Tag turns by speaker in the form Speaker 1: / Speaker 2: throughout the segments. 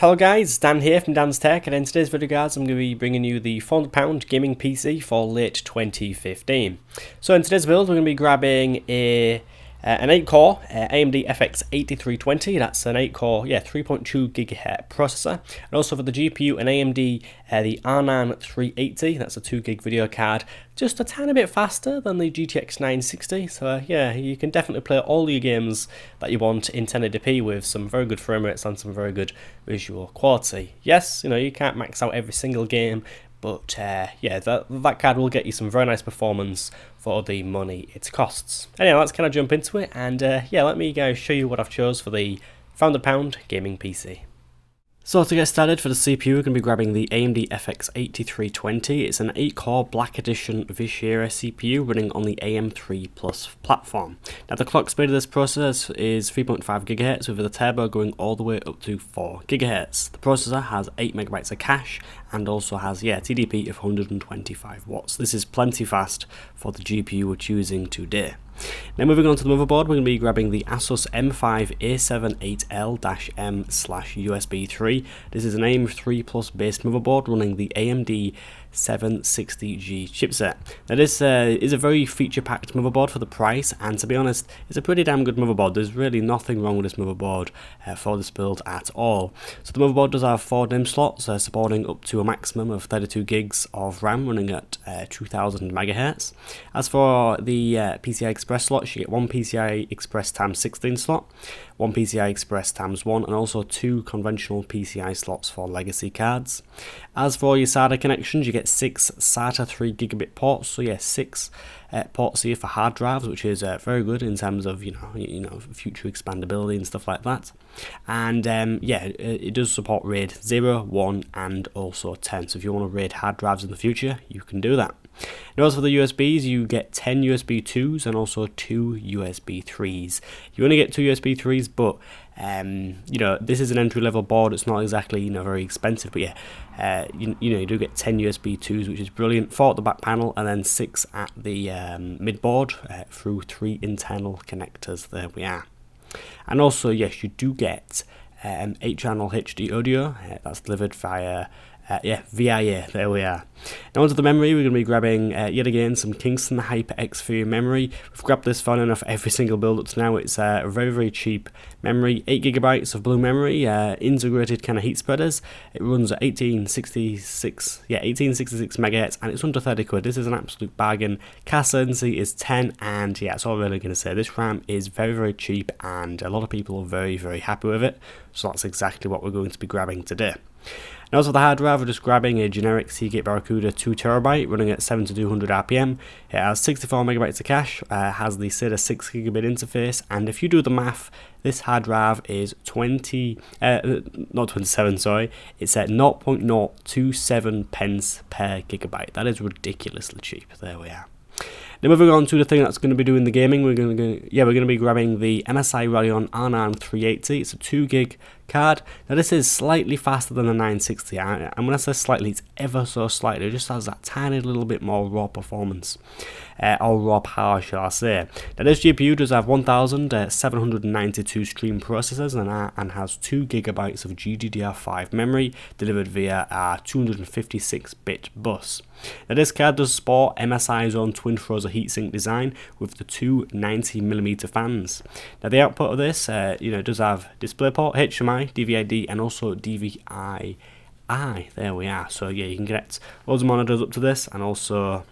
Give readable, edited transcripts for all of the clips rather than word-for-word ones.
Speaker 1: Hello guys, Dan here from Dan's Tech, and in today's video guys I'm going to be bringing you the £400 gaming PC for late 2015. So in today's build we're going to be grabbing an 8-core AMD FX 8320, that's an 8-core, 3.2 GHz processor, and also for the GPU an AMD the R9 380, that's a 2GB video card, just a tiny bit faster than the GTX 960, so yeah, you can definitely play all your games that you want in 1080p with some very good frame rates and some very good visual quality. Yes, you can't max out every single game, but yeah, that card will get you some very nice performance for the money it costs. Anyway, let's kind of jump into it, and yeah, let me guys show you what I've chose for the £400 gaming PC. So to get started, for the CPU we're going to be grabbing the AMD FX 8320. It's an 8-core Black Edition Vishera CPU running on the AM3 Plus platform. Now the clock speed of this processor is 3.5 GHz with the turbo going all the way up to 4 GHz. The processor has 8 MB of cache and also has TDP of 125 watts. This is plenty fast for the GPU we're choosing today. Now moving on to the motherboard, we're going to be grabbing the Asus M5 A78L-M/USB 3. This is an AM3 Plus based motherboard running the AMD 760G chipset. Now this is a very feature-packed motherboard for the price, and to be honest, it's a pretty damn good motherboard. There's really nothing wrong with this motherboard for this build at all. So the motherboard does have 4 DIMM slots, supporting up to a maximum of 32 gigs of RAM running at 2000 MHz. As for the PCI Express slots, you get 1 PCI Express x16 slot, 1 PCI Express x1, and also 2 conventional PCI slots for legacy cards. As for your SATA connections, you get 6 SATA 3GB ports, so yeah, 6 ports here for hard drives, which is very good in terms of future expandability and stuff like that. And yeah, it does support RAID 0, 1, and also 10. So if you want to RAID hard drives in the future, you can do that. Now as for the USBs, you get 10 USB 2s and also 2 USB 3s. You only get 2 USB 3s, but this is an entry-level board. It's not exactly very expensive, but yeah, you do get 10 USB 2s, which is brilliant. 4 at the back panel, and then 6 at the mid board through 3 internal connectors. There we are. And also, yes, you do get 8-channel HD audio. That's delivered via VIA, there we are. Now onto the memory, we're going to be grabbing yet again some Kingston HyperX for your memory. We've grabbed this fun enough every single build up to now. It's a very cheap memory, 8GB of blue memory, integrated kind of heat spreaders. It runs at 1866 MHz, and it's under 30 quid. This is an absolute bargain. Cast latency is 10, and yeah, that's all I'm really going to say. This RAM is very cheap, and a lot of people are very happy with it. So that's exactly what we're going to be grabbing today. Now as for the hard drive, we're just grabbing a generic Seagate Barracuda 2TB running at 7200 RPM. It has 64 MB of cache, has the SATA 6GB interface, and if you do the math, this hard drive is it's at 0.027 pence per gigabyte. That is ridiculously cheap. There we are. Now moving on to the thing that's going to be doing the gaming, we're going to be grabbing the MSI Radeon R9 380. It's a 2GB card. Now this is slightly faster than the 960. And when I say slightly, it's ever so slightly. It just has that tiny little bit more raw performance, or raw power, shall I say. Now this GPU does have 1792 stream processors and has 2GB of GDDR5 memory delivered via a 256-bit bus. Now this card does sport MSI's own twin Frozer heatsink design with the 2 90mm fans. Now the output of this, does have DisplayPort, HDMI, DVI-D, and also DVI-I. There we are. So yeah, you can connect loads of monitors up to this, and also,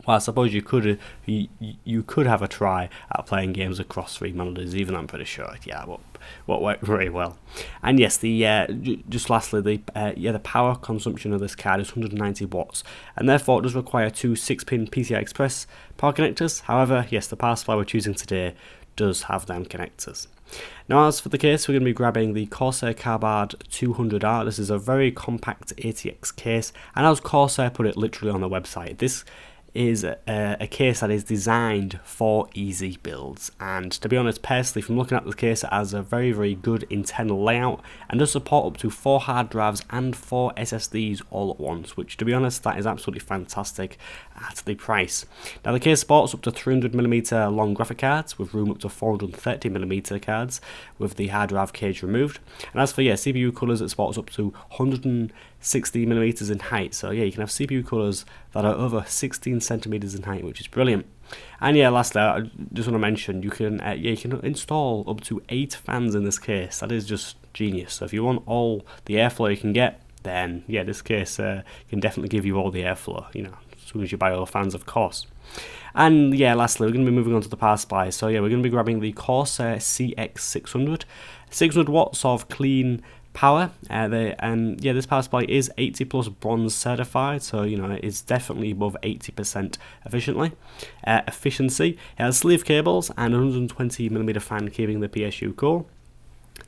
Speaker 1: well, I suppose you could have a try at playing games across 3 monitors. Even I'm pretty sure, yeah, what worked very well. And yes, just lastly, the power consumption of this card is 190 watts, and therefore it does require 2 6-pin PCI Express power connectors. However, yes, the power supply we're choosing today does have them connectors. Now as for the case, we're going to be grabbing the Corsair Carbide 200R. This is a very compact ATX case, and as Corsair put it literally on their website, this is a case that is designed for easy builds, and to be honest, personally, from looking at the case, it has a very good internal layout and does support up to 4 hard drives and 4 SSDs all at once, which to be honest, that is absolutely fantastic at the price. Now the case supports up to 300mm long graphic cards with room up to 430mm cards with the hard drive cage removed, and as for CPU colours, it supports up to 160mm in height, so yeah, you can have CPU colours that are over 16cm in height, which is brilliant. And yeah, lastly, I just want to mention you can install up to 8 fans in this case. That is just genius. So if you want all the airflow you can get, then yeah, this case can definitely give you all the airflow, you know, as soon as you buy all the fans, of course. And yeah, lastly, we're going to be moving on to the power supply. So yeah, we're going to be grabbing the Corsair CX600, 600 watts of clean power, this power supply is 80 plus bronze certified, so you know it is definitely above 80% efficiency. It has sleeve cables and 120mm fan keeping the PSU cool.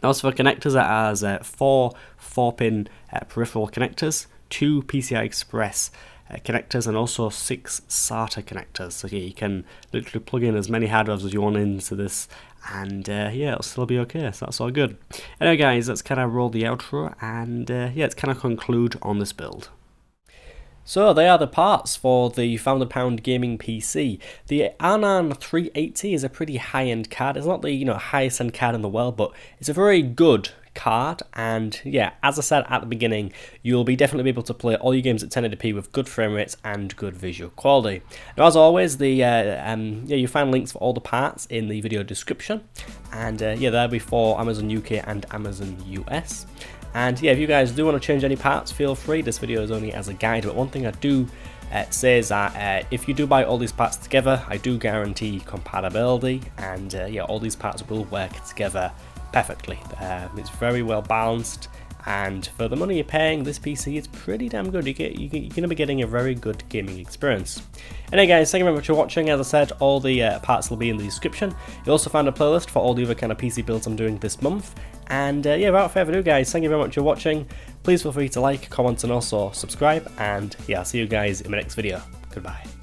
Speaker 1: Also for connectors, it has 4 4-pin peripheral connectors, 2 PCI Express connectors, and also 6 SATA connectors. So yeah, you can literally plug in as many hard drives as you want into this, and yeah, it'll still be okay, so that's all good. Anyway guys, let's kind of roll the outro, and yeah, let's kind of conclude on this build. So they are the parts for the £500 gaming PC. The R9 380 is a pretty high-end card. It's not the highest end card in the world, but it's a very good card, and yeah, as I said at the beginning, you'll be definitely able to play all your games at 1080p with good frame rates and good visual quality. Now as always, you find links for all the parts in the video description, and yeah, that'll be for Amazon UK and Amazon US. And yeah, if you guys do want to change any parts, feel free. This video is only as a guide, but one thing I do say is that if you do buy all these parts together, I do guarantee compatibility, and yeah, all these parts will work together perfectly. It's very well balanced, and for the money you're paying, this PC is pretty damn good. You're going to be getting a very good gaming experience. Anyway guys, thank you very much for watching. As I said, all the parts will be in the description. You'll also find a playlist for all the other kind of PC builds I'm doing this month. And yeah, without further ado guys, thank you very much for watching. Please feel free to like, comment, and also subscribe, and yeah, I'll see you guys in my next video. Goodbye.